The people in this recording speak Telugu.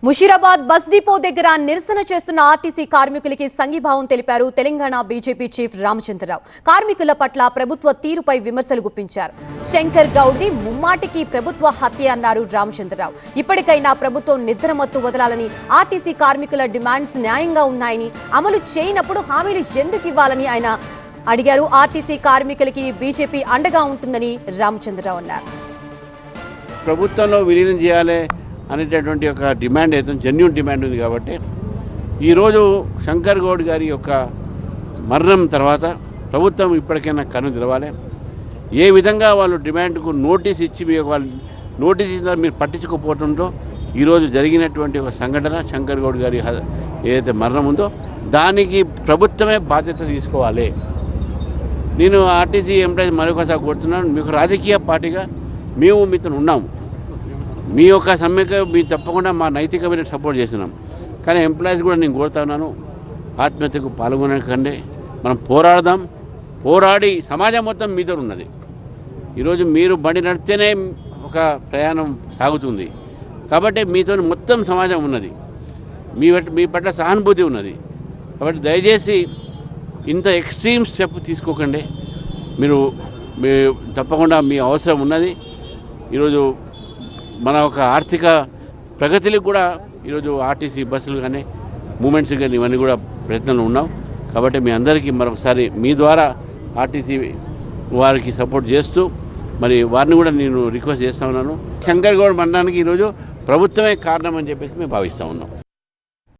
ముషీరాబాద్ బస్ డిపో దగ్గర నిరసన చేస్తున్న ఆర్టీసీ కార్మికులకి సంఘీభావం తెలిపారు తెలంగాణ బీజేపీ చీఫ్ రామచంద్రరావు. కార్మికుల పట్ల ప్రభుత్వ తీరుపై విమర్శలు గుప్పించారు. శంకర్ గౌడ్ది ముమ్మాటికి ప్రభుత్వ హత్య అన్నారు రామచంద్రరావు. ఇప్పటికైనా ప్రభుత్వం నిద్రమత్తు వదలాలని, ఆర్టీసీ కార్మికుల డిమాండ్స్ న్యాయంగా ఉన్నాయని, అమలు చేయనప్పుడు హామీలు ఎందుకు ఇవ్వాలని ఆయన అడిగారు. ఆర్టీసీ కార్మికులకి బీజేపీ అండగా ఉంటుందని రామచంద్రరావు అన్నారు. ప్రభుత్వంలో విలీనం చేయాలి అనేటటువంటి ఒక డిమాండ్ అయితే జెన్యూన్ డిమాండ్ ఉంది. కాబట్టి ఈరోజు శంకర్ గౌడ్ గారి యొక్క మరణం తర్వాత ప్రభుత్వం ఇప్పటికైనా కన్ను తెరవాలి. ఏ విధంగా వాళ్ళు డిమాండ్కు నోటీస్ ఇచ్చి వాళ్ళు నోటీస్ ఇచ్చిన మీరు పట్టించుకోకపోవడంతో ఈరోజు జరిగినటువంటి ఒక సంఘటన శంకర్ గౌడ్ గారి ఏదైతే మరణం ఉందో దానికి ప్రభుత్వమే బాధ్యత తీసుకోవాలి. నేను ఆర్టీసీ ఎంప్లాయీస్ మరొకసారి కోరుతున్నాను, మీకు రాజకీయ పార్టీగా మేము మీతో ఉన్నాము. మీ యొక్క సమ్మెకు మీరు తప్పకుండా మా నైతికమైన సపోర్ట్ చేస్తున్నాం. కానీ ఎంప్లాయీస్ కూడా నేను కోరుతా ఉన్నాను, ఆత్మహత్యకు పాల్గొనకండి, మనం పోరాడదాం. పోరాడి సమాజం మొత్తం మీతో ఉన్నది. ఈరోజు మీరు బండి నడితేనే ఒక ప్రయాణం సాగుతుంది. కాబట్టి మీతో మొత్తం సమాజం ఉన్నది, మీ పట్ల సహానుభూతి ఉన్నది. కాబట్టి దయచేసి ఇంత ఎక్స్ట్రీమ్ స్టెప్ తీసుకోకండి. మీరు తప్పకుండా మీ అవసరం ఉన్నది. ఈరోజు మన ఒక ఆర్థిక ప్రగతికి కూడా ఈరోజు ఆర్టీసీ బస్సులు కానీ మూమెంట్స్ కానీ ఇవన్నీ కూడా ప్రయత్నంలో ఉన్నాం. కాబట్టి మీ అందరికీ మరొకసారి మీ ద్వారా ఆర్టీసీ వారికి సపోర్ట్ చేస్తూ మరి వారిని కూడా నేను రిక్వెస్ట్ చేస్తూ ఉన్నాను. శంకర్ గౌడ్ మరణానికి ఈరోజు ప్రభుత్వమే కారణం అని చెప్పేసి మేము భావిస్తూ ఉన్నాం.